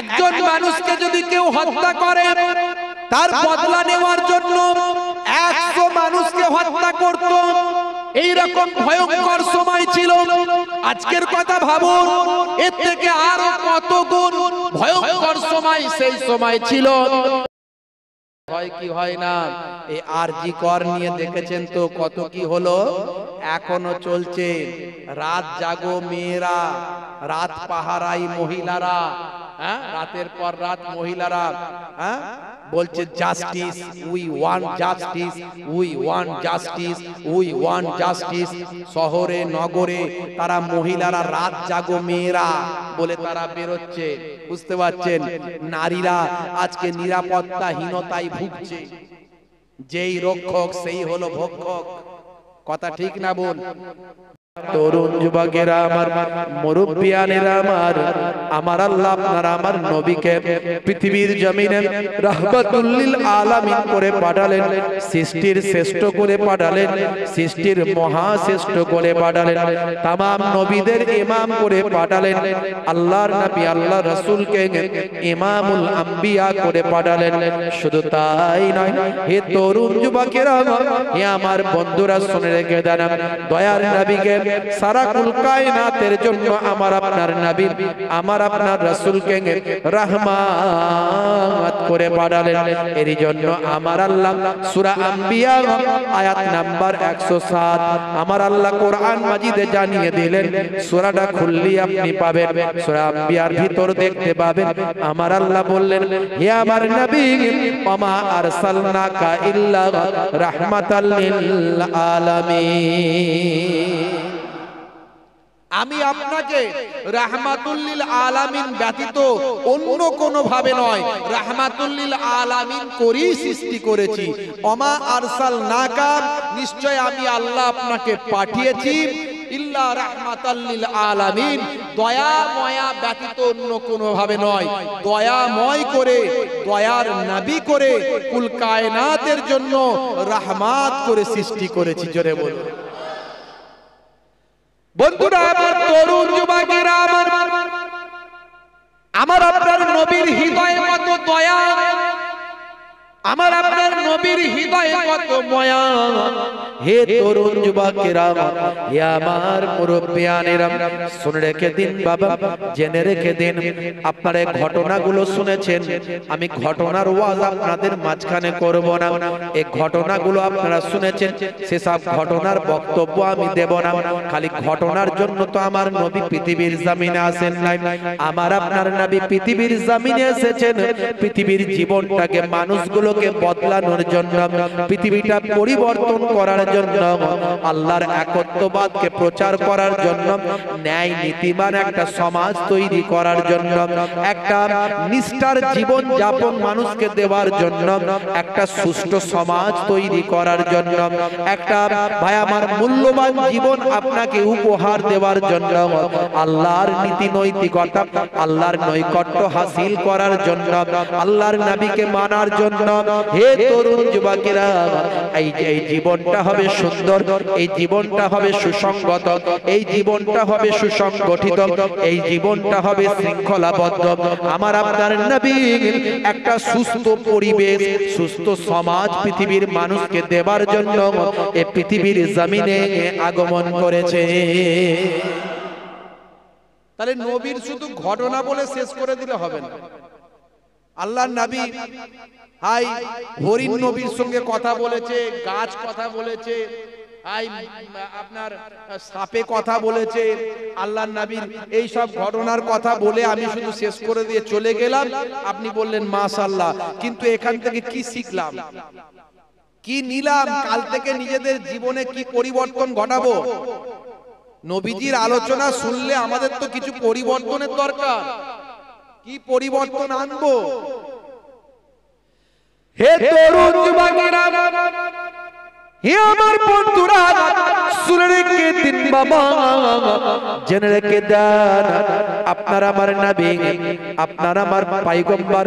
একজন মানুষকে যদি কেউ হত্যা করে তার বদলা নেওয়ার জন্য 100 মানুষকে হত্যা করত। এইরকম ভয়ঙ্কর সময় ছিল। আজকের কথা ভাবুন, এর থেকে আরো কত গুণ ভয়ঙ্কর সময় সেই সময় ছিল। হয় কি হয় না, এই আরজি কর নিয়ে দেখেছেন তো কত কি হলো, এখনো চলছে। রাত জাগো মেয়েরা, রাত পাহারাই মহিলারা, রাতের পর রাত মহিলারা বলছে justice, we want justice, we want justice, we want justice. শহরে নগরে তারা মহিলারা রাত জাগো মেয়েরা বলে তারা বেরোচ্ছে। বুঝতে পারছেন, নারীরা আজকে নিরাপত্তাহীনতায় ভুগছে। যেই রক্ষক সেই হলো ভক্ষক। কথা ঠিক না বল? তরুণ যুবকেরা আমার, মুরব্বিয়ানেরা আমার, আমার আল্লাহ আপনারা আমার নবীকে পৃথিবীর জমিনে রাহমাতুল লিল আলামিন করে পাঠালেন, সৃষ্টির শ্রেষ্ঠ করে পাঠালেন, সৃষ্টির মহাশ্রেষ্ঠ করে পাঠালেন, तमाम নবীদের ইমাম করে পাঠালেন। আল্লাহর নবী আল্লাহ রাসূলকে ইমামুল আম্বিয়া করে পাঠালেন। শুধু তাই নয়, হে তরুণ যুবকেরা, হে আমার বন্ধুরা শুনে রেখে দেন, দয়ার নবীকে সারা কুল কায়নাতের জন্য আমার আপনার নবী, আমার আপনার রাসূলকে রহমত করে পাঠালেন। এর জন্য আমার আল্লাহ সূরা আম্বিয়া আয়াত নাম্বার 107 আমার আল্লাহ কোরআন মাজিদে জানিয়ে দিলেন। সূরাটা খুললেই আপনি পাবেন, সূরা আম্বিয়ার ভিতর দেখতে পাবেন আমার আল্লাহ বললেন, হে আমার নবী, ওমা আরসালনাকা ইল্লা রাহমাতাল লিল আলামিন। আমি আপনাকে রাহমাতুল লিল আলামিন ব্যতীত অন্য কোনো ভাবে নয়, রাহমাতুল লিল আলামিন করেই সৃষ্টি করেছি। ওমা আরসালনাকা, নিশ্চয় আমি আল্লাহ আপনাকে পাঠিয়েছি, ইল্লা রাহমাতাল লিল আলামিন, দয়াময়া ব্যতীত অন্য কোনো ভাবে নয়। দয়াময় করে, দয়ার নবী করে কুল কায়নাতের জন্য রহমত করে সৃষ্টি করেছি। জোরে বলুন। বন্ধুরা আমার, তরুণ যুবকেরা আমার, আমার আপনার নবীর হৃদয়ে কত দয়া, আমার আপনার নবীর হৃদয়ে কত মায়া। হে তরুণ যুবকেরা, হে আমার মুরব্বিয়ানেরা, শুনে রেখে দিন বাবা, জেনে রেখে দিন। আপনারা এই ঘটনাগুলো শুনেছেন, আমি ঘটনার ওয়াজ আপনাদের মাঝখানে করব না। এই ঘটনাগুলো আপনারা শুনেছেন, সেসব ঘটনার বক্তব্য আমি দেব না। খালি ঘটনার জন্য তো আমার নবী পৃথিবীর জমিনে আসেন নাই, আমার আপনার নবী পৃথিবীর জমিনে এসেছেন পৃথিবীর জীবনটাকে, মানুষগুলোকে বদলানোর জন্য, পৃথিবীটা পরিবর্তন করার জন্য, আল্লাহর একত্ববাদকে প্রচার করার জন্য, ন্যায় নীতিবান একটা সমাজ তৈরি করার জন্য, একটা নিষ্ঠার জীবন যাপন মানুষকে দেওয়ার জন্য, একটা সুষ্ঠু সমাজ তৈরি করার জন্য, একটা ভাই আমার মূল্যবান জীবন আপনাকে উপহার দেওয়ার জন্য, আল্লাহর নীতি নৈতিকতা, আল্লাহর নৈকট্য হাসিল করার জন্য, আল্লাহর নবীকে মানার জন্য। হে তরুণ যুবকেরা, এই জীবনটা হবে সুন্দর, এই জীবনটা হবে সুসংগত, এই জীবনটা হবে সুসংগঠিত, এই জীবনটা হবে শৃঙ্খলাবদ্ধ। আমার আপনার নবী একটা সুস্থ পরিবেশ, সুস্থ সমাজ পৃথিবীর মানুষকে দেবার জন্য এই পৃথিবীর জমিনে আগমন করেছে। তাহলে নবীর শুধু ঘটনা বলে শেষ করে দিলে হবে না। আল্লাহর নবী হাই হরিণ নবীর সঙ্গে কথা বলেছে, গাছ কথা বলেছে, আপনার সাপে কথা বলেছে, আল্লাহর নবীর এই সব ঘটনার কথা বলে আমি শুধু শেষ করে দিয়ে চলে গেলাম। আপনি বললেন মাশাআল্লাহ, কিন্তু এখান থেকে কি শিখলাম, কি নিলাম, কাল থেকে নিজেদের জীবনে কি পরিবর্তন ঘটাবো? নবীজির আলোচনা শুনলে আমাদের তো কিছু পরিবর্তনের দরকার। কি পরিবর্তন আনবো? হে তরুণ যুবকেরা, হে আমার বন্ধুরা, শুনে রেখে দিন বাবা, জেনে রেখে দেন, আপনার আমার নবী, আপনার আমার পয়গম্বর,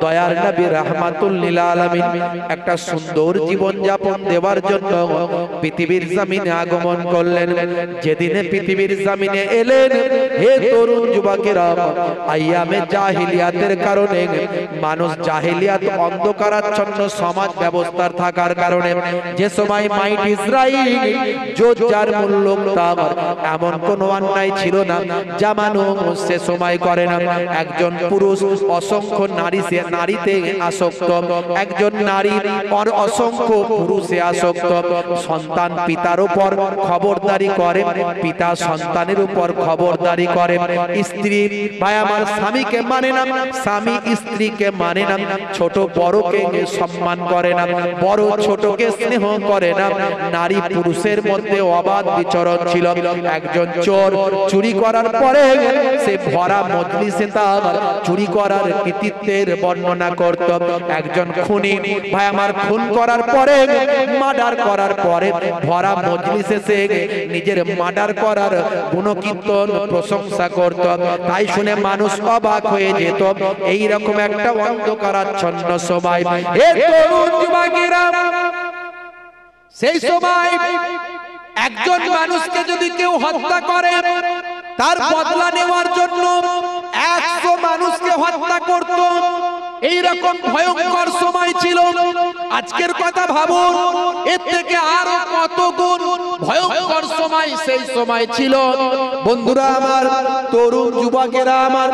দয়ার নবী রাহমাতুল লিল আলামিন একটা সুন্দর জীবন যাপন দেওয়ার জন্য পৃথিবীর জমিনে আগমন করলেন। যেদিনে পৃথিবীর জমিনে এলেন, হে তরুণ যুবকেরা, আইয়ামে জাহিলিয়াতের কারণে মানুষ জাহিলিয়াত অন্ধকারাচ্ছন্ন সমাজ ব্যবস্থার থাকার কারণে যে সময় মাইট ইসরাইল যোদ্ধার মূল্য এমন কোন অন্যায় ছিল না যা মানুষ সে সময় করে না। একজন পুরুষ অসংখ্য নারীতে আসক্ত, একজন নারী অসংখ্য পুরুষে আসক্ত। সন্তান পিতার উপর খবরদারি করে, পিতা সন্তানের উপর খবরদারি করে। স্ত্রী ভাই আমার স্বামীকে মানে না, স্বামী স্ত্রীকে মানে না। ছোট বড়কে সম্মান করে না, বড় ছোটকে স্নেহ করে না। নারী পুরুষের মধ্যে অবাধ বিচরণ ছিল। একজন চোর চুরি করার পরে সে ভরা মজলিসে তার চুরি করার কৃতিত্বের বর্ণনা করত। একজন খুনি ভাই আমার খুন করার পরে, মার্ডার করার পরে ভরা মজলিসে সে নিজের মার্ডার করার গুণকীর্তন প্রশংসা করত। তাই শুনে মানুষ অবাক হয়ে যেত। এই রকম একটা অন্ধকারাচ্ছন্ন সময়, হে তরুণ যুবকেরা, সেই সময় একজন মানুষকে যদি কেউ হত্যা করে, তার বদলা নেওয়ার জন্য 100 মানুষকে হত্যা করত। এই রকম ভয়ঙ্কর সময় ছিল। আজকের কথা ভাবুন, এর থেকে আরো কত গুণ ভয়ঙ্কর সময় সেই সময় ছিল। বন্ধুরা আমার, তরুণ যুবকেরা আমার,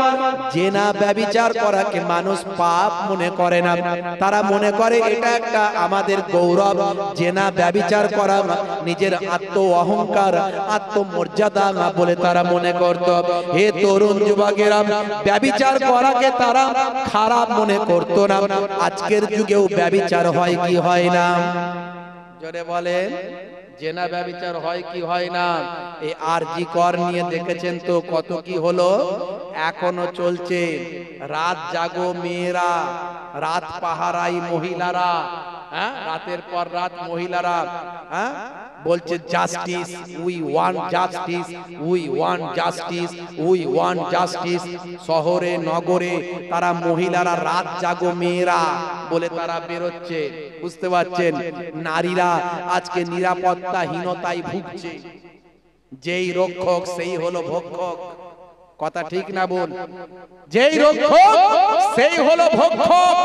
জেনা ব্যভিচার করাকে মানুষ পাপ মনে করে না। তারা মনে করে এটা একটা আমাদের গৌরব। জেনা ব্যভিচার করা নিজের আত্ম অহংকার, আত্মমর্যাদা বলে তারা মনে করত। হে তরুণ যুবকেরা, ব্যভিচার করাকে তারা খারাপ মনে করতো না। আজকের যুগেও ব্যভিচার হয় কি হয় না? জোরে বলেন, জেনা ব্যভিচার হয় কি হয় না? এই আরজি কর নিয়ে দেখেছেন তো কত কি হলো, এখনো চলছে। রাত জাগো মেয়েরা, রাত পাহারাই মহিলারা, রাতের পর রাত মহিলারা বলছে justice, we want justice, we want justice, we want justice. শহরে নগরে তারা মহিলারা রাত জাগো মেয়েরা বলে তারা বেরোচ্ছে। বুঝতে পারছেন, নারীরা আজকে নিরাপত্তাহীনতায় ভুগছে। যেই রক্ষক সেই হলো ভক্ষক। কথা ঠিক না বল? যেই রক্ষক সেই হলো ভক্ষক।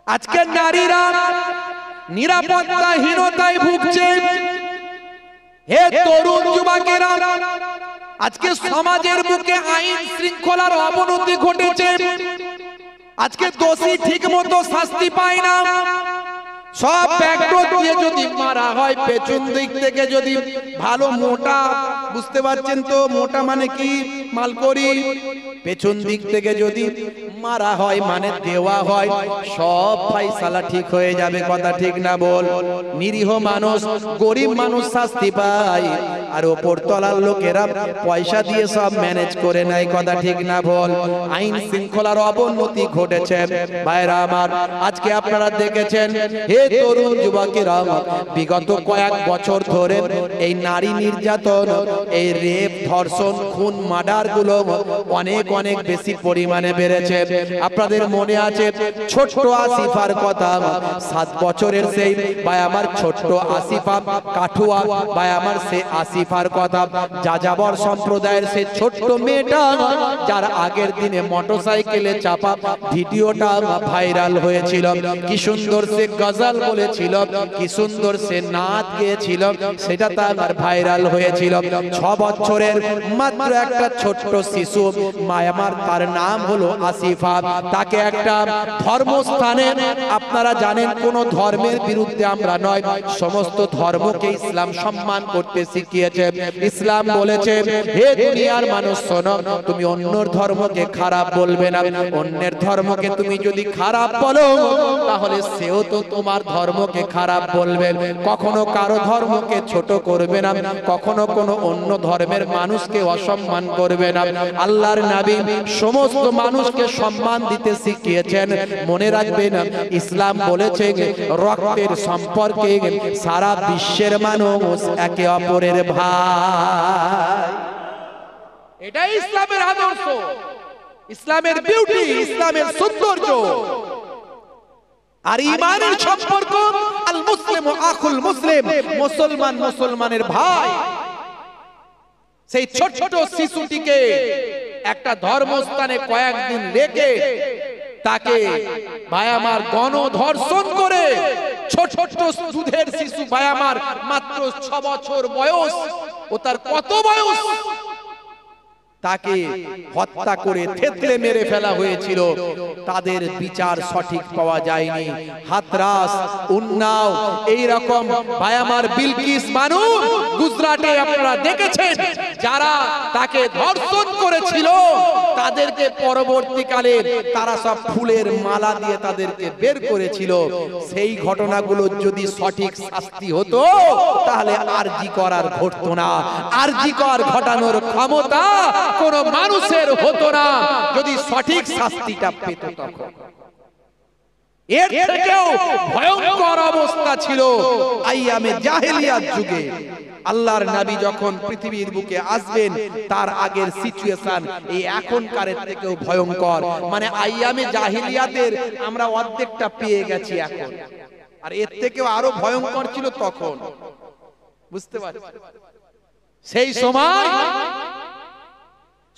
আজকে নারীরা নিরাপত্তাহীনতায় ভুগছে। হে তরুণ যুবকেরা, আজকে সমাজের বুকে আইন শৃঙ্খলার অবনতি ঘটেছে। আজকে দোষী ঠিক মতো শাস্তি পায় না। সব ব্যাকডোর দিয়ে যদি মারা হয়, পেছন দিক থেকে যদি ভালো মোটা, বুঝতে পারছেন তো মোটা মানে কি, মালকড়ি, পেছন দিক থেকে যদি মারা হয় মানে দেওয়া হয়, সব ফাইসালা ঠিক হয়ে যাবে। কথা ঠিক না বল? নিরীহ মানুষ, গরিব মানুষ শাস্তি পায়, আর ওপর তলার লোকেরা পয়সা দিয়ে সব ম্যানেজ করে নেয়। কথা ঠিক না বল? আইন শৃঙ্খলার অবনতি ঘটেছে। ভাইরা আমার, আজকে আপনারা দেখেছেন, হে তরুণ যুবকেরা, বিগত কয়েক বছর ধরে এই নারী নির্যাতন, এই রেপ, ধর্ষণ, খুন, মার্ডার গুলো অনেক অনেক বেশি পরিমাণে বেড়েছে। আপনাদের মনে আছে ছোট্ট আসিফার কথা? 7 বছরের সেই ভাই আমার ছোট্ট আসিফা কাঠুয়া, ভাই আমার সে আসিফার কথা, যাযাবর সম্প্রদায়ের সে ছোট্ট মেয়েটা, যার আগের দিনে মোটরসাইকেলে চাপা ভিডিওটা ভাইরাল হয়েছিল। কি সুন্দর সে গজল বলেছিল, কি সুন্দর সে নাচ গেয়েছিল, সেটা তার ভাইরাল হয়েছিল। 6 বছরের মাত্র একটা ছোট্ট শিশু, মায়ামার, তার নাম হলো আসিফা। তাকে একটা ধর্মস্থানে, আপনারা জানেন কোন ধর্মের বিরুদ্ধে আমরা নয়, সমস্ত ধর্মকে ইসলাম সম্মান করতে শিখিয়েছে। শিখিয়েছে। ইসলাম বলেছে, হে দুনিয়ার মানুষ শোনো, তুমি অন্যের ধর্মকে খারাপ বলবে না। অন্যের ধর্মকে তুমি যদি খারাপ বলো, তাহলে সেও তো তোমার ধর্মকে খারাপ বলবে। কখনো কারো ধর্মকে ছোট করবে না, কখনো কোনো অন্য ধর্মের মানুষকে অসম্মান করবে না। আল্লাহর নবী সমস্ত মানুষকে সম্মান দিতে শিখিয়েছেন। মনে রাখবেন, ইসলাম বলেছে রক্তের সম্পর্কে সারা বিশ্বের মানুষ একে অপরের ভাই। এটাই ইসলামের আদর্শ, ইসলামের বিউটি, ইসলামের সৌন্দর্য। আর ঈমানের সম্পর্ক, আল মুসলিমু আখুল মুসলিম, মুসলমান মুসলমানের ভাই। সেই ছোট ছোট শিশুটিকে একটা ধর্মস্থানে কয়েকদিন রেখে তাকে ভাই আমার গণধর্ষণ করে, ছোট ছোট দুধের শিশু ভাই আমার মাত্র 6 বছর বয়স, ও তার কত বয়স, তাকে হত্যা করে থেতলে মেরে ফেলা হয়েছিল। তাদের বিচার সঠিক পাওয়া যায়নি। হাতরাস, উন্নাও, এই রকম ভাই আমার বিলকিস বানু গুজরাটে আপনারা দেখেছেন, যারা তাকে ধর্ষণ করেছিল তাদেরকে পরবর্তীকালে তারা সব ফুলের মালা দিয়ে তাদেরকে বের করেছিল। সেই ঘটনাগুলো যদি সঠিক শাস্তি হতো, তাহলে আরজি করার ঘটতো না। আরজি কর ঘটানোর ক্ষমতা কোন মানুষের হতো না, যদি সঠিক শাস্তিটা পেত। তখন এর থেকেও ভয়ঙ্কর অবস্থা ছিল আইয়ামে জাহেলিয়াত যুগে। আল্লাহর নবী যখন পৃথিবীর বুকে আসবেন, তার আগের সিচুয়েশন এই এখনকারের থেকেও ভয়ঙ্কর। মানে আইয়ামে জাহেলিয়াতের আমরা অর্ধেকটা পেয়ে গেছি এখন, আর এর থেকেও আরো ভয়ঙ্কর ছিল তখন। বুঝতে পারছেন? সেই সময়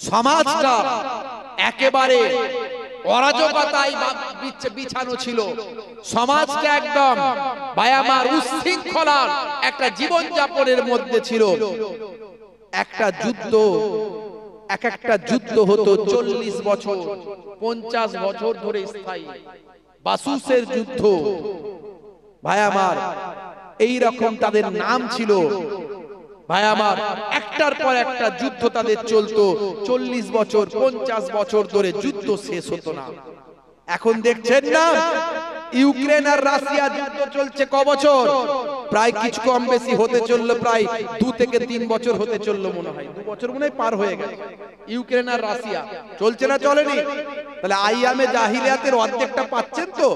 সমাজটা একেবারে অরাজকতায় বিছানো ছিল। সমাজটা একদম ভাই আমার উচ্ছৃঙ্খলার একটা জীবনযাপনের মধ্যে ছিল। একটা যুদ্ধ, একটা যুদ্ধ হতো 40 বছর 50 বছর ধরে স্থায়ী। বাসুসের যুদ্ধ ভাই আমার, এই রকম তাদের নাম ছিল। ভাই আমার একটার পর একটা যুদ্ধ তাদের চলতো 40 বছর 50 বছর ধরে, যুদ্ধ শেষ হতো না। এখন দেখছেন না ইউক্রেন আর রাশিয়া যুদ্ধ চলছে ক বছর? প্রায় কিছু কম বেশি হতে চললো, প্রায় 2 থেকে 3 বছর হতে চললো, মনে হয় 2 বছর মনে হয় পার হয়ে গেছে। ইউক্রেন আর রাশিয়া চলছে না চলেনি? তাহলে আইয়ামে জাহিলিয়াতের অর্ধেকটা পাচ্ছেন তো,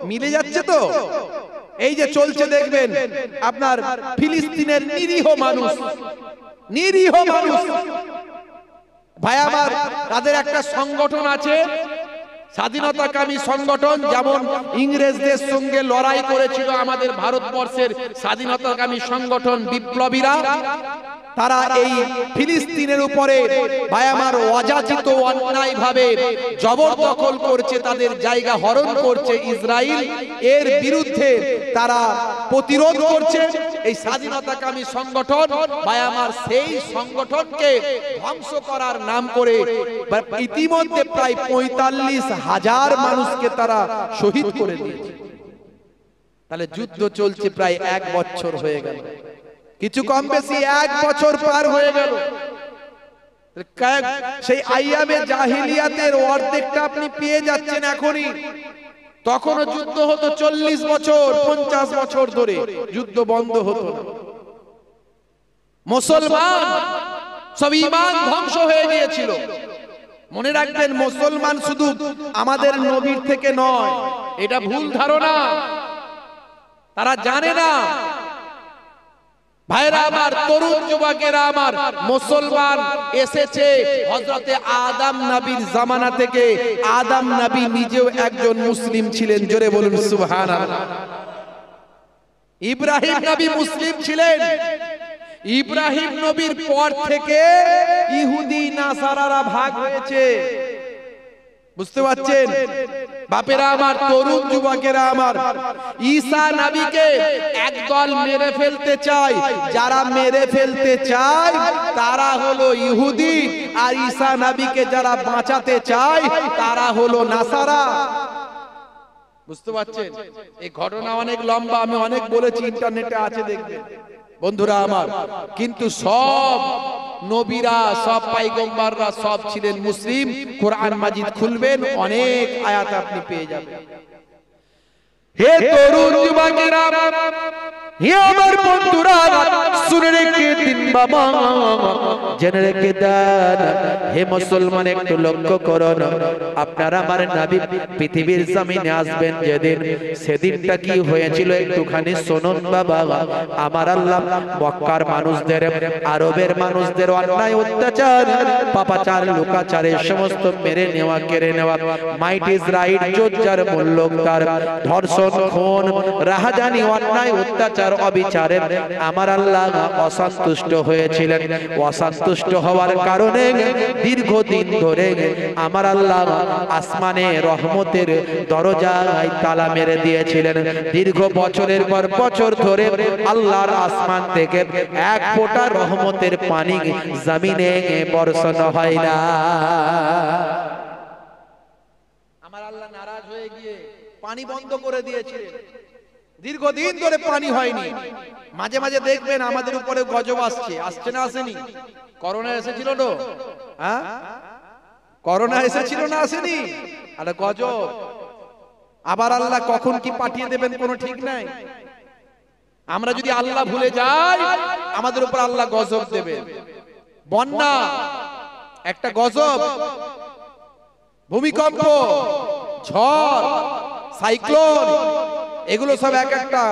মিলে যাচ্ছে তো। এই যে চলছে দেখবেন আপনার ফিলিস্তিনের নিরীহ মানুষ, নিরীহ মানুষ ভাই আমার, তাদের একটা সংগঠন আছে, স্বাধীনতাকামী সংগঠন। যেমন ইংরেজদের সঙ্গে লড়াই করেছিল আমাদের ভারতবর্ষের স্বাধীনতাকামী সংগঠন বিপ্লবীরা, তারা এই ফিলিস্তিনের উপরে ভাই আমার অযাচিত অন্যায় ভাবে জবরদখল করছে, তাদের জায়গা হরণ করছে ইসরায়েল। এর বিরুদ্ধে তারা প্রতিরোধ করছে এই স্বাধীনতাকামী সংগঠন। ভাই আমার সেই সংগঠনকে ধ্বংস করার নাম করে ইতিমধ্যে প্রায় 45,000 মানুষকে তারা শহীদ করে দিয়েছে। তাহলে যুদ্ধ চলছে প্রায় 1 বছর হয়ে গেল, কিছু কম বেশি 1 বছর পার হয়ে গেল। সেই আইয়ামে জাহিলিয়াতের অর্ধেকটা আপনি পেয়ে যাচ্ছেন এখনই। তখনও যুদ্ধ হতো 40 বছর 50 বছর ধরে, যুদ্ধ বন্ধ হতো না। মুসলমান সব ঈমান ধ্বংস হয়ে গিয়েছিল। মনে রাখবেন, মুসলমান শুধু আমাদের নবীর থেকে নয়, এটা ভুল ধারণা, তারা জানে না। ভাইরা আমার, তরুণ যুবকেরা আমার, মুসলমান এসেছে হযরতে আদম নবীর জামানা থেকে। আদম নবী নিজেও একজন মুসলিম ছিলেন, জোরে বলুন সুবহানাল্লাহ। ইব্রাহিম নবী মুসলিম ছিলেন। ইব্রাহিম নবীর পর থেকে ইহুদি নাসারারা ভাগ হয়েছে। বুঝতে পারছেন বাপেরা আমার, তরুণ যুবকেরা আমার, ঈসা নবীকে একদল মেরে ফেলতে চায়। যারা মেরে ফেলতে চায় তারা হলো ইহুদি, আর ঈসা নবীকে যারা বাঁচাতে চায় তারা হলো নাসারা। বুঝতে পারছেন? এই ঘটনা অনেক লম্বা, আমি অনেক বলেছি, ইন্টারনেটে আছে দেখবেন। বন্ধুরা আমার, কিন্তু সব নবীরা, সব পয়গম্বররা সব ছিলেন মুসলিম। কোরআন মাজিদ খুলবেন, অনেক আয়াত আপনি পেয়ে যাবেন। হে তরুণ যুবকেরা, হে আমার বন্ধুরা, শুনে রেখে দিন বাবা, জেনে রেখে দেন। হে মুসলমান, একটু লক্ষ্য করুন, আপনারা আমার নবী পৃথিবীর জমিনে আসবেন যেদিন, সেদিনটা কি হয়েছিল একটুখানি শুনুন বাবা। আমার আল্লাহ মক্কার মানুষদের, আরবের মানুষদের অন্যায় অত্যাচার, পাপাচার, লোকাচারের সমস্ত মেরে নেওয়া, কেড়ে নেওয়া, মাইট ইজ রাইট, জোর মূল্য তার, ধর্ষণ, খুন, রাহাজানি, অন্যায় অত্যাচার, অবিচারে আমার আল্লাহ অসন্তুষ্ট হয়েছিলেন। অসন্তুষ্ট হওয়ার কারণে দীর্ঘদিন ধরে আমার আল্লাহ আসমানে রহমতের দরজায় তালা মেরে দিয়েছিলেন। দীর্ঘ বছরের পর বছর ধরে আল্লাহর আসমান থেকে এক ফোঁটা রহমতের পানি জমিনে বর্ষণ হয় না। আমার আল্লাহ নারাজ হয়ে গিয়ে পানি বন্ধ করে দিয়েছিলেন। দীর্ঘদিন ধরে পানি হয়নি। মাঝে মাঝে দেখবেন আমাদের উপরে গজব আসছে, আসছে না আসেনি? করোনা এসেছিল তো, হ্যাঁ করোনা এসেছিল না আসেনি? আরে গজব। আবার আল্লাহ কখন কি পাঠিয়ে দেবেন কোনো ঠিক নাই। আমরা যদি আল্লাহ ভুলে যাই, আমাদের উপর আল্লাহ গজব দেবেন। বন্যা একটা গজব, ভূমিকম্প, ঝড়, সাইক্লোন, এগুলো সব এক একটা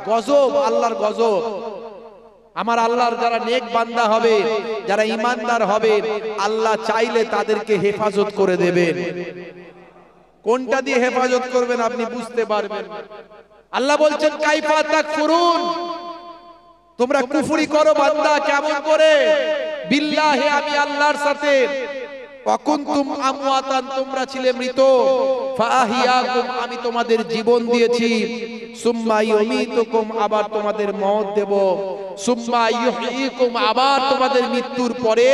গজব, আল্লাহর গজব। আমার আল্লাহর যারা নেক বান্দা হবে, যারা ঈমানদার হবে, আল্লাহ চাইলে তাদেরকে হেফাজত করে দেবেন। কোনটা দিয়ে হেফাজত করবেন আপনি বুঝতে পারবেন। আল্লাহ বলছেন কাইফা তাকফুরুন, তোমরা কুফরি করো বান্দা কেমন করে, বিল্লাহি, আমি আল্লাহর সাথে, অকুনতুম আমওয়াতান, তোমরা ছিলে মৃত, ফাহিয়াকুম, আমি তোমাদের জীবন দিয়েছি, সুম্মা ইউমিতুকুম, আবার তোমাদের মওত দেব, সুম্মা ইউহয়িকুম, আবার তোমাদের মৃত্যুর পরে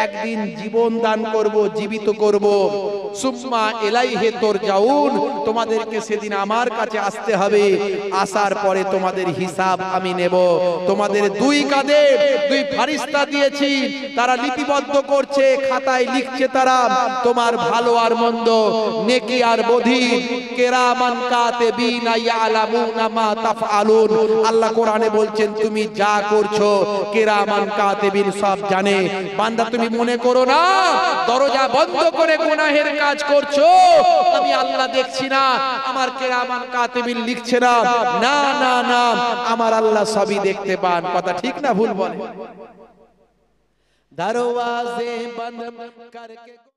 একদিন জীবন দান করব, জীবিত করব, সুম্মা ইলাইহি তুরজাউন, তোমাদেরকে সেদিন আমার কাছে আসতে হবে, আসার পরে তোমাদের হিসাব আমি নেব। তোমাদের দুই কাঁধে দুই ফেরেশতা দিয়েছি, তারা লিপিবদ্ধ করছে, খাতায় লিখছে তারা তোমার ভালো আর মন্দ, নেকি আর বধি, কিরামান কাতিবিনা ইয়ালামুনা মা তাফআলুন। আল্লাহ কোরআনে বলছেন তুমি যা করছো কিরামান কাতিবিন সব জানে। বান্দা তুমি মনে করো না দরজা বন্ধ করে গুনাহের কাজ করছো, আমি আল্লাহ দেখছি না, আমার কিরামান কাতিবিন লিখছে না। না না না, আমার আল্লাহ সবই দেখতে পান। কথা ঠিক না ভুল বলে? দরওয়াজে বন্ধ করকে